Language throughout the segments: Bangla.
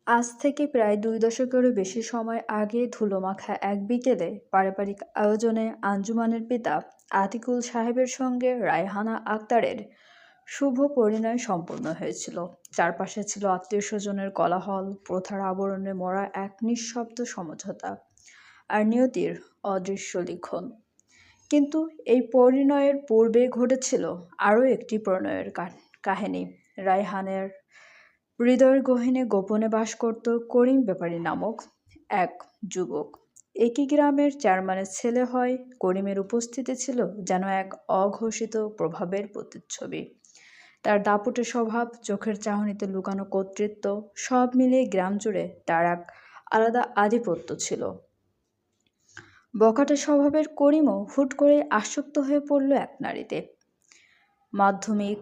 আজ থেকে প্রায় ২ দশকেরও বেশি সময় আগে ধুলোমাখা এক বিকেলে পারিবারিক আয়োজনে আঞ্জুমানের পিতা আতিকুল সাহেবের সঙ্গে রায়হানা আক্তারের শুভ পরিণয় সম্পন্ন হয়েছিল। চারপাশে ছিল আত্মীয়স্বজনের কোলাহল, প্রথার আবরণে মোড়া এক নিঃশব্দ সমঝোতা আর নিয়তির অদৃশ্য লিখন। কিন্তু এই পরিণয়ের পূর্বে ঘটেছিল আরও একটি প্রণয়ের কাহিনী। রায়হানের হৃদয়ের গহীনে গোপনে বাস করত করিম ব্যাপারী নামক এক যুবক। একই গ্রামের চেয়ারম্যানের ছেলে হয় করিমের উপস্থিতি ছিল যেন এক অঘোষিত প্রভাবের প্রতিচ্ছবি। তার দাপুটে স্বভাব, চোখের চাহনিতে লুকানো কর্তৃত্ব, সব মিলিয়ে গ্রাম জুড়ে তার এক আলাদা আধিপত্য ছিল। বখাটে স্বভাবের করিমও হুট করে আসক্ত হয়ে পড়ল এক নারীতে। মাধ্যমিক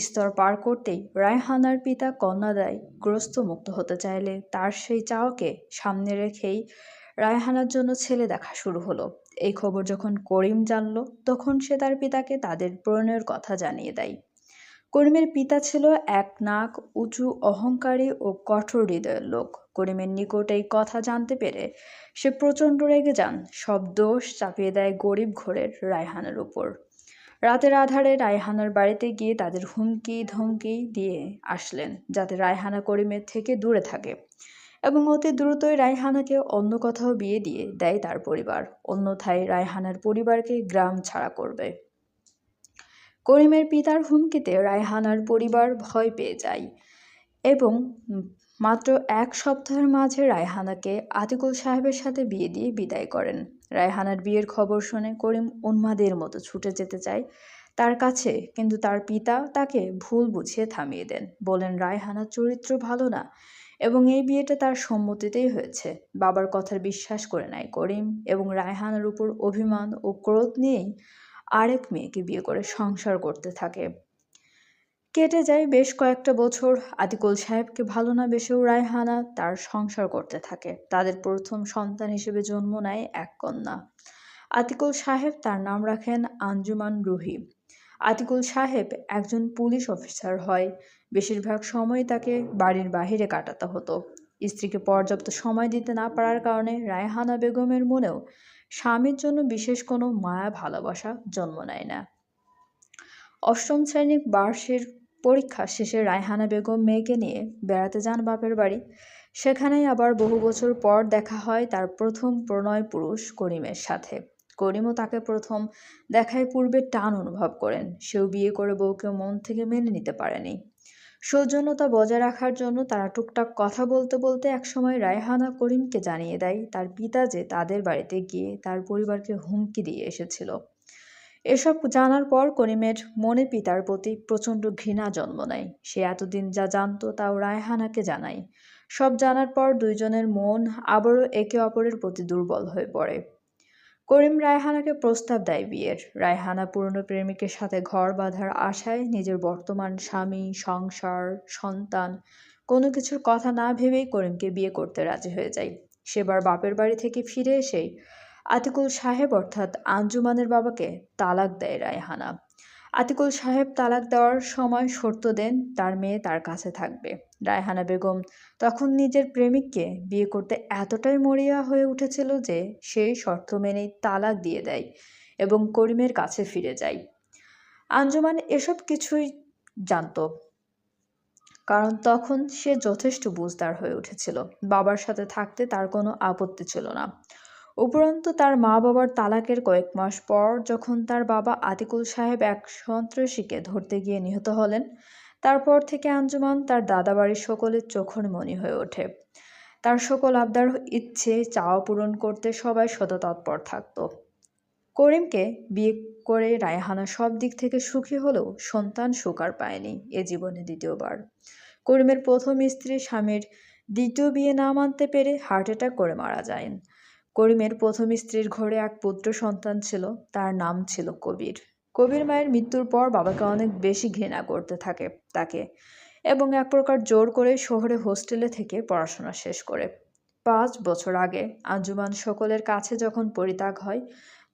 স্তর পার করতেই রায়হানার পিতা কন্যাদায় গ্রস্ত মুক্ত হতে চাইলে তার সেই চাওয়াকে সামনে রেখেই রায়হানার জন্য ছেলে দেখা শুরু হলো। এই খবর যখন করিম জানল, তখন সে তার পিতাকে তাদের প্রণয়ের কথা জানিয়ে দেয়। করিমের পিতা ছিল এক নাক উঁচু, অহংকারী ও কঠোর হৃদয়ের লোক। করিমের নিকট এই কথা জানতে পেরে সে প্রচণ্ড রেগে যান। সব দোষ চাপিয়ে দেয় গরিব ঘরের রায়হানার উপর। রাতের আঁধারে রায়হানার বাড়িতে গিয়ে তাদের হুমকি ধমকি দিয়ে আসলেন যাতে রায়হানা করিমের থেকে দূরে থাকে, এবং অতি দ্রুতই রায়হানাকে অন্য কোথাও বিয়ে দিয়ে দেয় তার পরিবার। অন্যথায় রায়হানার পরিবারকে গ্রাম ছাড়া করবে। করিমের পিতার হুমকিতে রায়হানার পরিবার ভয় পেয়ে যায় এবং মাত্র এক সপ্তাহের মাঝে রায়হানাকে আতিকুল সাহেবের সাথে বিয়ে দিয়ে বিদায় করেন। রায়হানার বিয়ের খবর শুনে করিম উন্মাদের মতো ছুটে যেতে চায় তার কাছে, কিন্তু তার পিতা তাকে ভুল বুঝিয়ে থামিয়ে দেন। বলেন রায়হানার চরিত্র ভালো না এবং এই বিয়েটা তার সম্মতিতেই হয়েছে। বাবার কথার বিশ্বাস করে নেয় করিম এবং রায়হানার উপর অভিমান ও ক্রোধ নিয়েই আরেক মেয়েকে বিয়ে করে সংসার করতে থাকে। কেটে যায় বেশ কয়েকটা বছর। আতিকুল সাহেবকে ভালো না বেসেও রায়হানা তার সংসার করতে থাকে। তাদের প্রথম সন্তান হিসেবে জন্ম নেয় এক কন্যা। আতিকুল সাহেব তার নাম রাখেন আঞ্জুমান রুহি। আতিকুল সাহেব একজন পুলিশ অফিসার হয়। বেশিরভাগ সময় তাকে বাড়ির বাহিরে কাটাতে হতো। স্ত্রীকে পর্যাপ্ত সময় দিতে না পারার কারণে রায়হানা বেগমের মনেও স্বামীর জন্য বিশেষ কোনো মায়া ভালোবাসা জন্ম নেয় না। অষ্টম শ্রেণীর বার্ষিক পরীক্ষা শেষে রায়হানা বেগম মেয়েকে নিয়ে বেড়াতে যান বাপের বাড়ি। সেখানেই আবার বহু বছর পর দেখা হয় তার প্রথম প্রণয় পুরুষ করিমের সাথে। করিমও তাকে প্রথম দেখায় পূর্বে টান অনুভব করেন। সেও বিয়ে করে বউকে মন থেকে মেনে নিতে পারেনি। সৌজন্যতা বজায় রাখার জন্য তারা টুকটাক কথা বলতে বলতে একসময় রায়হানা করিমকে জানিয়ে দেয় তার পিতা যে তাদের বাড়িতে গিয়ে তার পরিবারকে হুমকি দিয়ে এসেছিল। এসব জানার পর করিমের মনে পিতার প্রতি প্রচণ্ড ঘৃণা জন্ম নেয়। সে এতদিন যা জানত তাও রায়হানাকে জানায়। সব জানার পর দুইজনের মন আবারও একে অপরের প্রতি দুর্বল হয়ে পড়ে। করিম রায়হানাকে প্রস্তাব দেয় বিয়ের। রায়হানা পুরনো প্রেমিকের সাথে ঘর বাঁধার আশায় নিজের বর্তমান স্বামী, সংসার, সন্তান কোনো কিছুর কথা না ভেবেই করিমকে বিয়ে করতে রাজি হয়ে যায়। সেবার বাপের বাড়ি থেকে ফিরে এসেই আতিকুল সাহেব অর্থাৎ আঞ্জুমানের বাবাকে তালাক দেয় রায়হানা। আতিকুল সাহেব তালাক দেওয়ার সময় শর্ত দেন তার মেয়ে তার কাছে থাকবে। রায়হানা বেগম তখন নিজের প্রেমিককে বিয়ে করতে এতটাই মরিয়া হয়ে উঠেছিল যে সেই শর্ত মেনেই তালাক দিয়ে দেয় এবং করিমের কাছে ফিরে যায়। আঞ্জুমান এসব কিছুই জানত, কারণ তখন সে যথেষ্ট বুঝদার হয়ে উঠেছিল। বাবার সাথে থাকতে তার কোনো আপত্তি ছিল না। উপরন্তু তার মা বাবার তালাকের কয়েক মাস পর যখন তার বাবা আতিকুল সাহেব এক সন্ত্রাসীকে ধরতে গিয়ে নিহত হলেন, তারপর থেকে আঞ্জুমান তার দাদাবাড়ির সকলের চোখের মণি হয়ে ওঠে। তার সকল আবদার, ইচ্ছে, চাওয়া পূরণ করতে সবাই সদা তৎপর থাকত। করিমকে বিয়ে করে রায়হানা সব দিক থেকে সুখী হলেও সন্তান সুখ আর পায়নি এ জীবনে দ্বিতীয়বার। করিমের প্রথম স্ত্রী স্বামীর দ্বিতীয় বিয়ে না মানতে পেরে হার্ট অ্যাটাক করে মারা যায়। করিমের প্রথম স্ত্রীর ঘরে এক পুত্র সন্তান ছিল, তার নাম ছিল কবির। কবির মায়ের মৃত্যুর পর বাবাকে অনেক বেশি ঘৃণা করতে থাকে তাকে, এবং এক প্রকার জোর করে শহরে হোস্টেলে থেকে পড়াশোনা শেষ করে। 5 বছর আগে আঞ্জুমান সকলের কাছে যখন পরিত্যাগ হয়,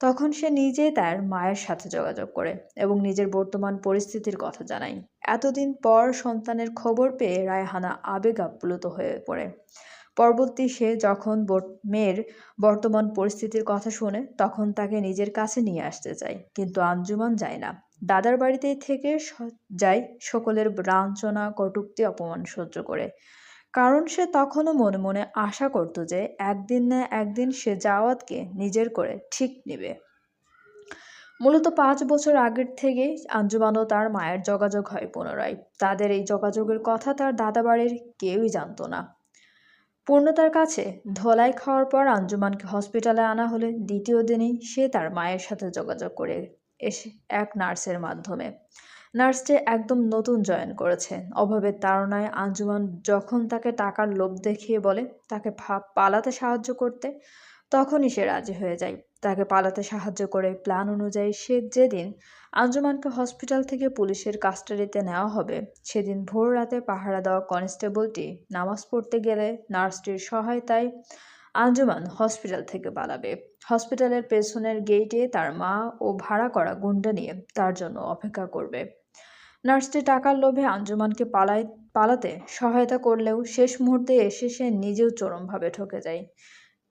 তখন সে নিজেই তার মায়ের সাথে যোগাযোগ করে এবং নিজের বর্তমান পরিস্থিতির কথা জানায়। এতদিন পর সন্তানের খবর পেয়ে রায়হানা আবেগ আপ্লুত হয়ে পড়ে। পরবর্তী সে যখন মেয়ের বর্তমান পরিস্থিতির কথা শুনে তখন তাকে নিজের কাছে নিয়ে আসতে চায়, কিন্তু আঞ্জুমান যায় না। দাদার বাড়িতেই থেকে যায়, সকলের লাঞ্ছনা কটূক্তি অপমান সহ্য করে। কারণ সে তখনও মনে মনে আশা করত যে একদিন না একদিন সে জাওয়াতকে নিজের করে ঠিক নেবে। মূলত 5 বছর আগের থেকেই আঞ্জুমান ও তার মায়ের যোগাযোগ হয় পুনরায়। তাদের এই যোগাযোগের কথা তার দাদা বাড়ির কেউই জানতো না। পূর্ণতার কাছে ধোলাই খাওয়ার পর আঞ্জুমানকে হসপিটালে আনা হলে দ্বিতীয় দিনেই সে তার মায়ের সাথে যোগাযোগ করে এসে এক নার্সের মাধ্যমে। নার্সটি একদম নতুন জয়েন করেছে। অভাবের তাড়নায় আঞ্জুমান যখন তাকে টাকার লোভ দেখিয়ে বলে তাকে পালাতে সাহায্য করতে, তখনই সে রাজি হয়ে যায়। তাকে পালাতে সাহায্য করে প্ল্যান অনুযায়ী সে যেদিন আঞ্জুমানকে হসপিটাল থেকে পুলিশের কাস্টাডিতে নেওয়া হবে সেদিন ভোর রাতে পাহারা দেওয়া কনস্টেবলটি নামাজ পড়তে গেলে নার্সটির সহায়তায় আঞ্জুমান হসপিটাল থেকে পালাবে। হসপিটালের পেছনের গেইটে তার মা ও ভাড়া করা গুন্ডা নিয়ে তার জন্য অপেক্ষা করবে। নার্সটি টাকার লোভে আঞ্জুমানকে পালাতে সহায়তা করলেও শেষ মুহূর্তে এসে সে নিজেও চরমভাবে ঠকে যায়।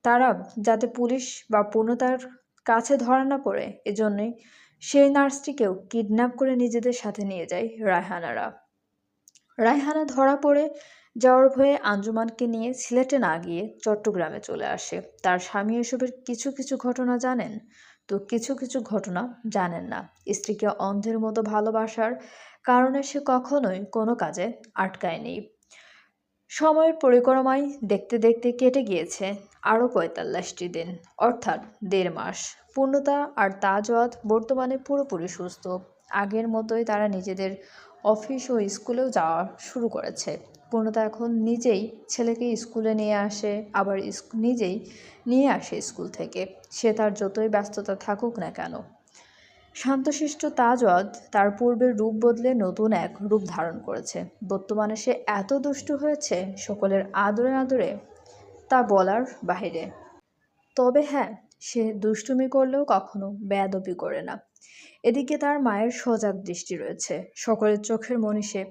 তারা যাতে পুলিশ বা পূর্ণতার কাছে ধরা না পড়ে এজন্যই সেই নার্সটিকেও কিডন্যাপ করে নিজেদের সাথে নিয়ে যায় রায়হানারা। রায়হানা ধরা পড়ে যাওয়ার ভয়ে আঞ্জুমানকে নিয়ে সিলেটে না গিয়ে চট্টগ্রামে চলে আসে। তার স্বামী এসবের কিছু কিছু ঘটনা জানেন, তো কিছু কিছু ঘটনা জানেন না। স্ত্রীকে অন্ধের মতো ভালোবাসার কারণে সে কখনোই কোনো কাজে আটকায়নি। সময়ের পরিক্রমায় দেখতে দেখতে কেটে গিয়েছে আরও ৪৫টি দিন, অর্থাৎ ১.৫ মাস। পূর্ণতা আর তাজওয়াত বর্তমানে পুরোপুরি সুস্থ। আগের মতোই তারা নিজেদের অফিস ও স্কুলেও যাওয়া শুরু করেছে। পূর্ণতা এখন নিজেই ছেলেকে স্কুলে নিয়ে আসে, আবার নিজেই নিয়ে আসে স্কুল থেকে। সে তার যতই ব্যস্ততা থাকুক না কেন। শান্তশিষ্ট তাজওয়াত তার পূর্বের রূপ বদলে নতুন এক রূপ ধারণ করেছে। বর্তমানে সে এত দুষ্টু হয়েছে সকলের আদরে আদরে তা বলার বাহিরে। তবে হ্যাঁ, সে দুষ্টুমি করলেও কখনো বেয়াদবি করে না। এদিকে তার মায়ের সজাগ দৃষ্টি রয়েছে, সকলের চোখের মনি সে।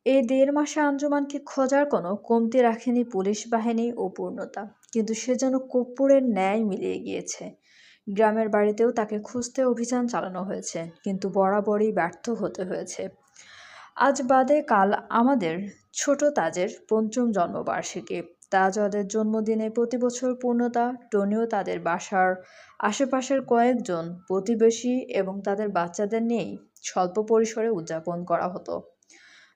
এই ১.৫ মাসে আঞ্জুমানকে খোঁজার কোনো কমতি রাখেনি পুলিশ বাহিনী ও পূর্ণতা, কিন্তু সে যেন কর্পূরের ন্যায় মিলিয়ে গিয়েছে। গ্রামের বাড়িতেও তাকে খুঁজতে অভিযান চালানো হয়েছে, কিন্তু বরাবরই ব্যর্থ হতে হয়েছে। আজ বাদে কাল আমাদের ছোট তাজের ৫ম জন্মবার্ষিকী। তাজওয়াদের জন্মদিনে প্রতি বছর পূর্ণতা, টনিও তাদের বাসার আশেপাশের কয়েকজন প্রতিবেশী এবং তাদের বাচ্চাদের নিয়েই স্বল্প পরিসরে উদযাপন করা হতো।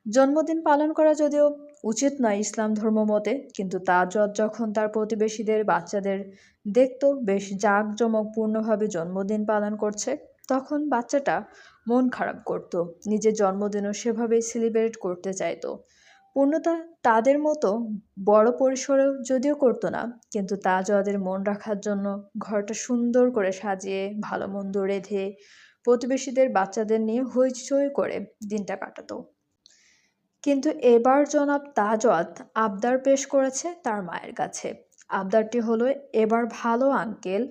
জন্মদিন পালন করা যদিও উচিত নয় ইসলাম ধর্ম মতে, কিন্তু তাজওয়াত যখন তার প্রতিবেশীদের বাচ্চাদের দেখত বেশ জাঁকজমকপূর্ণভাবে জন্মদিন পালন করছে, তখন বাচ্চাটা মন খারাপ করত। নিজের জন্মদিনও সেভাবেই সেলিব্রেট করতে চাইতো। পূর্ণতা তাদের মতো বড় পরিসরেও যদিও করতো না, কিন্তু তাজওয়াদের মন রাখার জন্য ঘরটা সুন্দর করে সাজিয়ে ভালো মন্দ রেঁধে প্রতিবেশীদের বাচ্চাদের নিয়ে হইচই করে দিনটা কাটাতো। কিন্তু এবার জনাব তাজওয়াত আবদার পেশ করেছে তার মায়ের কাছে। আবদারটি হলো এবার ভালো আঙ্কেল,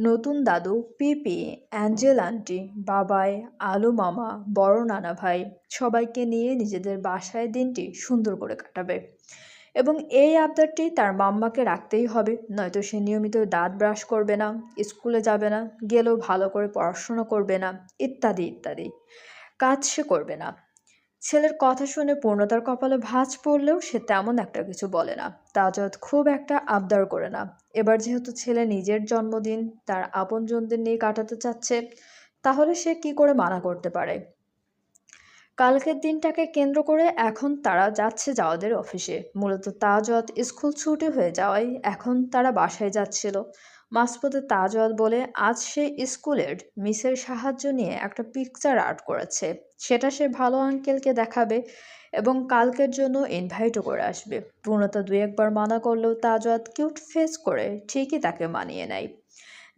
নতুন দাদু, পিপি, অ্যাঞ্জেল আন্টি, বাবাই, আলু মামা, বড় নানা ভাই সবাইকে নিয়ে নিজেদের বাসায় দিনটি সুন্দর করে কাটাবে। এবং এই আবদারটি তার মাম্মাকে রাখতেই হবে, নয়তো সে নিয়মিত দাঁত ব্রাশ করবে না, স্কুলে যাবে না, গেলেও ভালো করে পড়াশোনা করবে না, ইত্যাদি ইত্যাদি কাজ সে করবে না। ছেলের কথা শুনে পূর্ণতার কপালে ভাঁজ পড়লেও সে তেমন একটা কিছু বলে না। তাজওয়াত খুব একটা আবদার করে না। এবার যেহেতু ছেলে নিজের জন্মদিন তার আপনজনদের নিয়ে কাটাতে চাচ্ছে, তাহলে সে কি করে মানা করতে পারে। কালকের দিনটাকে কেন্দ্র করে এখন তারা যাচ্ছে জাওয়াদের অফিসে। মূলত তাজওয়াত স্কুল ছুটি হয়ে যাওয়ায় এখন তারা বাসায় যাচ্ছিল। মাঝপথে তাজওয়াত বলে আজ সে স্কুলের মিসের সাহায্য নিয়ে একটা পিকচার আর্ট করেছে, সেটা সে ভালো আঙ্কেলকে দেখাবে এবং কালকের জন্য ইনভাইটও করে আসবে। পূর্ণতা ২-১ বার মানা করলেও তাজওয়াত কিউট ফেস করে ঠিকই তাকে মানিয়ে নেয়।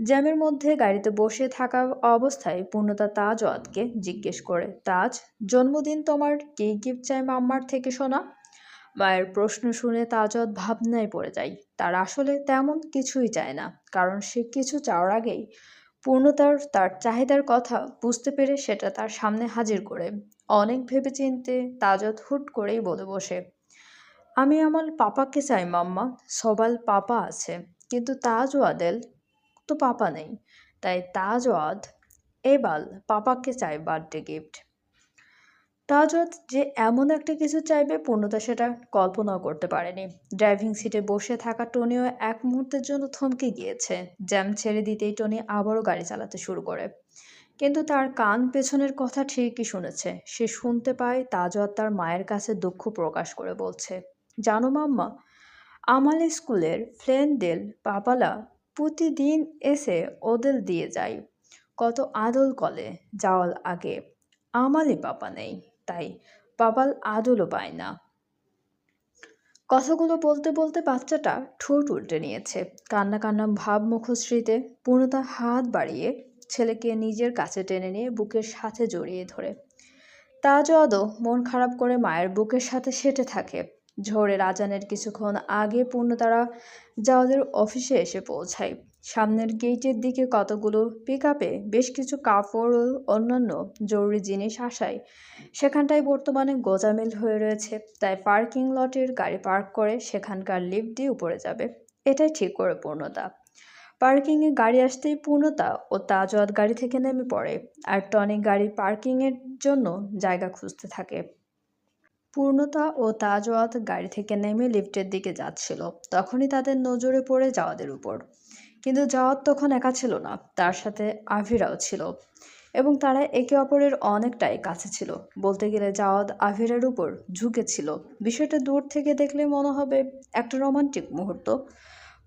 জ্যামের মধ্যে গাড়িতে বসে থাকা অবস্থায় পূর্ণতা তাজওয়াতকে জিজ্ঞেস করে, তাজ, জন্মদিন তোমার কী গিফট চাই মাম্মার থেকে শোনা? মায়ের প্রশ্ন শুনে তাজওয়াত ভাবনায় পড়ে যায়। তার আসলে তেমন কিছুই চায় না, কারণ সে কিছু চাওয়ার আগেই পূর্ণতার তার চাহিদার কথা বুঝতে পেরে সেটা তার সামনে হাজির করে অনেক ভেবেচিন্তে তাজত হুট করেই বলে বসে, আমি আমার পাপাকে চাই মাম্মা। সবাল পাপা আছে, কিন্তু তাজ ও আদেল তো পাপা নেই। তাই তাজ ও আদ এবাল পাপাকে চাই বার্থডে গিফট। তাজত যে এমন একটা কিছু চাইবে পূর্ণতা সেটা কল্পনাও করতে পারেনি। ড্রাইভিং সিটে বসে থাকা টনিও এক মুহূর্তের জন্য থমকে গিয়েছে। জ্যাম ছেড়ে দিতেই টনি আবারও গাড়ি চালাতে শুরু করে। কিন্তু তার কান পেছনের কথা ঠিকই শুনেছে। সে শুনতে পায় তাজত তার মায়ের কাছে দুঃখ প্রকাশ করে বলছে, জানো মাম্মা, আমাল স্কুলের ফ্রেন্ডদের পাপালা প্রতিদিন এসে ওদের দিয়ে যায়। কত আদল কলে যাওয়ার আগে আমালই পাপা নেই, তাই পাপাল আদলও পায় না। কথাগুলো বলতে বলতে বাচ্চাটা ঠোঁট উল্টে নিয়েছে। কান্না কান্না ভাব মুখশ্রীতে পূর্ণতা হাত বাড়িয়ে ছেলেকে নিজের কাছে টেনে নিয়ে বুকের সাথে জড়িয়ে ধরে। তাজওয়াদও মন খারাপ করে মায়ের বুকের সাথে সেটে থাকে। ঝড়ের আজানের কিছুক্ষণ আগে পূর্ণতারা জাওয়াদের অফিসে এসে পৌঁছায়। সামনের গেটের দিকে কতগুলো পিকআপে বেশ কিছু কাপড় ও অন্যান্য জরুরি জিনিস আসায় সেখানটায় বর্তমানে গোজামিল হয়ে রয়েছে। তাই পার্কিং লটের গাড়ি পার্ক করে সেখানকার লিফট দিয়ে উপরে যাবে, এটাই ঠিক করে পূর্ণতা। পার্কিংয়ে গাড়ি আসতেই পূর্ণতা ও তাজওয়াদ গাড়ি থেকে নেমে পড়ে, আর টনি গাড়ি পার্কিংয়ের জন্য জায়গা খুঁজতে থাকে। পূর্ণতা ও তাজওয়াদ গাড়ি থেকে নেমে লিফটের দিকে যাচ্ছিল, তখনই তাদের নজরে পড়ে জাওয়াদের উপর। কিন্তু জাওয়াদ তখন একা ছিল না, তার সাথে আভিরাও ছিল, এবং তারা একে অপরের অনেকটাই কাছে ছিল। বলতে গেলে জাওয়াদ আভিরার উপর ঝুঁকেছিল। বিষয়টা দূর থেকে দেখলে মনে হবে একটা রোমান্টিক মুহূর্ত।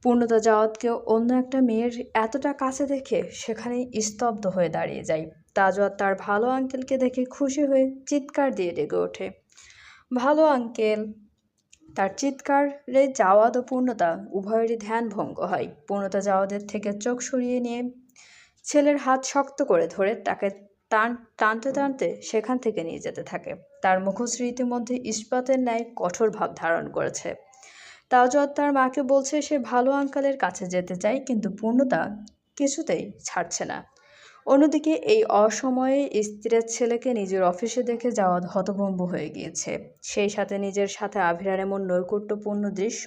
পূর্ণতা জাওয়াদকে অন্য একটা মেয়ের এতটা কাছে দেখে সেখানেই স্তব্ধ হয়ে দাঁড়িয়ে যায়। তাজওয়াদ তার ভালো আঙ্কেলকে দেখে খুশি হয়ে চিৎকার দিয়ে ডেকে ওঠে, ভালো আঙ্কেল। তার চিৎকারে জাওয়াদ ও পূর্ণতা উভয়েরই ধ্যান ভঙ্গ হয়। পূর্ণতা জাওয়াদের থেকে চোখ সরিয়ে নিয়ে ছেলের হাত শক্ত করে ধরে তাকে টানতে টানতে সেখান থেকে নিয়ে যেতে থাকে। তার মুখশ্রী ইতিমধ্যে ইস্পাতের ন্যায় কঠোর ভাব ধারণ করেছে। তাজওয়াদ তার মাকে বলছে সে ভালো আঙ্কেলের কাছে যেতে চায়, কিন্তু পূর্ণতা কিছুতেই ছাড়ছে না। অন্যদিকে এই অসময়ে স্ত্রীর ছেলেকে নিজের অফিসে দেখে জাওয়াদ হতভম্ব হয়ে গিয়েছে। সেই সাথে নিজের সাথে আভিরার এমন নৈকট্যপূর্ণ দৃশ্য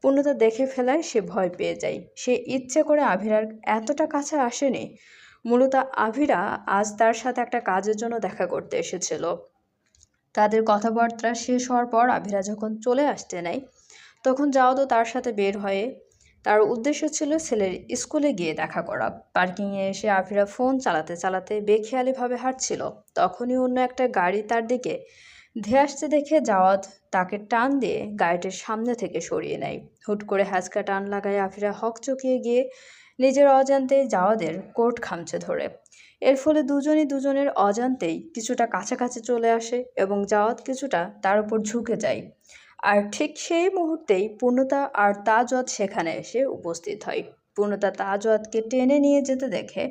পূর্ণতা দেখে ফেলায় সে ভয় পেয়ে যায়। সে ইচ্ছে করে আভিরার এতটা কাছে আসেনি। মূলত আভিরা আজ তার সাথে একটা কাজের জন্য দেখা করতে এসেছিল। তাদের কথাবার্তা শেষ হওয়ার পর আভিরা যখন চলে আসতে নেয়, তখন জাওয়াদও তার সাথে বের হয়ে তার উদ্দেশ্য ছিল ছেলের স্কুলে গিয়ে দেখা করা। পার্কিংয়ে এসে আভিরা ফোন চালাতে চালাতে বেখেয়ালিভাবে হাঁটছিল। তখনই অন্য একটা গাড়ি তার দিকে ধেয়ে আসতে দেখে জাওয়াদ তাকে টান দিয়ে গাড়িটির সামনে থেকে সরিয়ে নেয়। হুট করে হ্যাঁচকা টান লাগায় আভিরা হকচকিয়ে গিয়ে নিজের অজান্তেই জাওয়াদের কোট খামচে ধরে। এর ফলে দুজনই দুজনের অজান্তেই কিছুটা কাছাকাছি চলে আসে এবং জাওয়াদ কিছুটা তার উপর ঝুঁকে যায়। আর ঠিক সেই মুহূর্তেই পূর্ণতা আর তাজওয়াদ সেখানে এসে উপস্থিত হয়। পূর্ণতা তাজওয়াদকে টেনে নিয়ে যেতে দেখে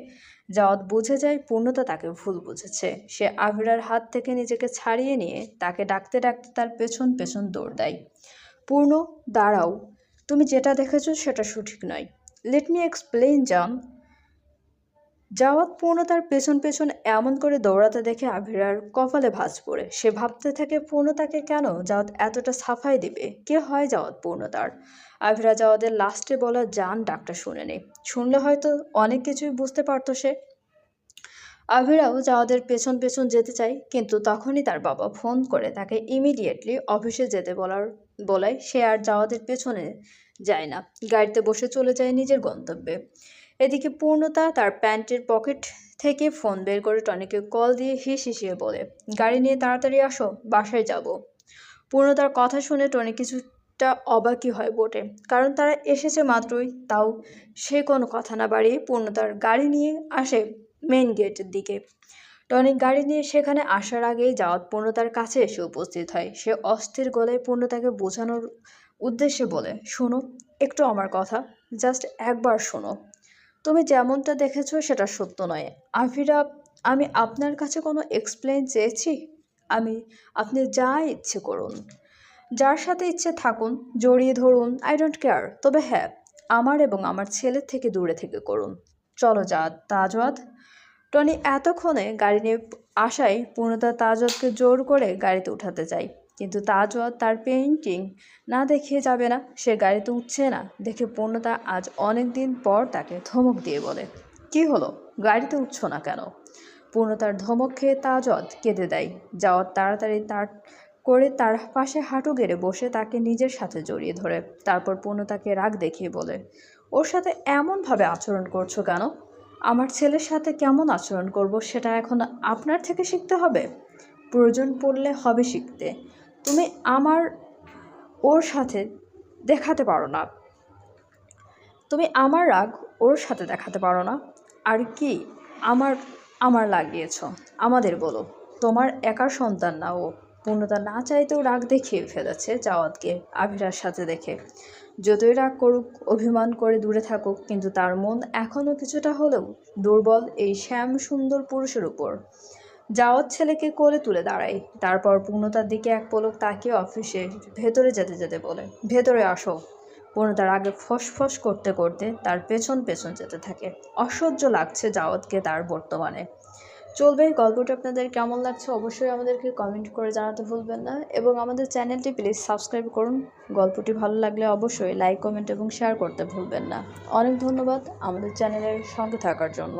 জাওয়াদ বুঝে যায় পূর্ণতা তাকে ভুল বুঝেছে। সে আভিরার হাত থেকে নিজেকে ছাড়িয়ে নিয়ে তাকে ডাকতে ডাকতে তার পেছন পেছন দৌড় দেয়। পূর্ণ, দাঁড়াও, তুমি যেটা দেখেছো সেটা সঠিক নয়। লেট মি এক্সপ্লেইন জান। জাওয়াদ পূর্ণতার পেছন পেছন এমন করে দৌড়াতে দেখে আভিরার কপালে ভাঁজ পড়ে। সে ভাবতে থাকে পূর্ণতাকে কেন জাওয়াদ এতটা সাফাই দিবে, কে হয় জাওয়াদ পূর্ণতার। আভিরা জাওয়াদের লাস্টে বলা জান ডাকটা শুনেনি, শুনলে হয়তো অনেক কিছুই বুঝতে পারতো সে। আভিরাও জাওয়াদের পেছন পেছন যেতে চায়, কিন্তু তখনই তার বাবা ফোন করে তাকে ইমিডিয়েটলি অফিসে যেতে বলায় সে আর জাওয়াদের পেছনে যায় না, গাড়িতে বসে চলে যায় নিজের গন্তব্যে। এদিকে পূর্ণতা তার প্যান্টের পকেট থেকে ফোন বের করে টনিকে কল দিয়ে হিসিয়ে বলে, গাড়ি নিয়ে তাড়াতাড়ি আসো, বাসায় যাব। পূর্ণতার কথা শুনে টনি কিছুটা অবাকই হয় বটে, কারণ তারা এসেছে মাত্রই। তাও সে কোনো কথা না বাড়িয়ে পূর্ণতার গাড়ি নিয়ে আসে মেইন গেটের দিকে। টনি গাড়ি নিয়ে সেখানে আসার আগেই জাওয়াদ পূর্ণতার কাছে এসে উপস্থিত হয়। সে অস্থির গলায় পূর্ণতাকে বোঝানোর উদ্দেশ্যে বলে, শোনো একটু আমার কথা, জাস্ট একবার শোনো। তুমি যেমনটা দেখেছো সেটা সত্য নয় আভিরা। আমি আপনার কাছে কোনো এক্সপ্লেন চেয়েছি? আপনি যা ইচ্ছে করুন, যার সাথে ইচ্ছে থাকুন, জড়িয়ে ধরুন, আই ডোন্ট কেয়ার। তবে হ্যাঁ, আমার এবং আমার ছেলের থেকে দূরে থেকে করুন। চলো তাজওয়াত। টনি এতক্ষণে গাড়ি নিয়ে আসায় পূর্ণতা তাজওয়াতকে জোর করে গাড়িতে উঠাতে চায়, কিন্তু তাজওয়াত তার পেইন্টিং না দেখিয়ে যাবে না। সে গাড়িতে উঠছে না দেখে পূর্ণতা আজ অনেক দিন পর তাকে ধমক দিয়ে বলে, কি হলো, গাড়িতে উঠছো না কেন? পূর্ণতার ধমক খেয়ে তাজওয়াত কেঁদে দেয়। জাওয়াত তাড়াতাড়ি তার পাশে হাঁটু গেড়ে বসে তাকে নিজের সাথে জড়িয়ে ধরে। তারপর পূর্ণতাকে রাগ দেখিয়ে বলে, ওর সাথে এমনভাবে আচরণ করছো কেন? আমার ছেলের সাথে কেমন আচরণ করব সেটা এখন আপনার থেকে শিখতে হবে? প্রয়োজন পড়লে হবে শিখতে। তুমি আমার ওর সাথে দেখাতে পারো না, তুমি আমার রাগ ওর সাথে দেখাতে পারো না। আর কি আমার আমার লাগিয়েছ? আমাদের বলো, তোমার একার সন্তান না ও। পূর্ণতা না চাইতেও রাগ দেখিয়ে ফেলেছে জাওয়াতকে আভিরার সাথে দেখে। যতই রাগ করুক, অভিমান করে দূরে থাকুক, কিন্তু তার মন এখনও কিছুটা হলেও দুর্বল এই শ্যাম সুন্দর পুরুষের উপর। জাওয়াত ছেলেকে কোলে তুলে দাঁড়ায়, তারপর পূর্ণতার দিকে এক পলক তাকিয়ে অফিসে ভেতরে যেতে যেতে বলে, ভেতরে আসো। পূর্ণতার আগে ফসফস করতে করতে তার পেছন পেছন যেতে থাকে। অসহ্য লাগছে জাওয়াতকে তার বর্তমানে। চলবে, গল্পটা আপনাদের কেমন লাগছে অবশ্যই আমাদেরকে কমেন্ট করে জানাতে ভুলবেন না, এবং আমাদের চ্যানেলটি প্লিজ সাবস্ক্রাইব করুন। গল্পটি ভালো লাগলে অবশ্যই লাইক, কমেন্ট এবং শেয়ার করতে ভুলবেন না। অনেক ধন্যবাদ আমাদের চ্যানেলের সঙ্গে থাকার জন্য।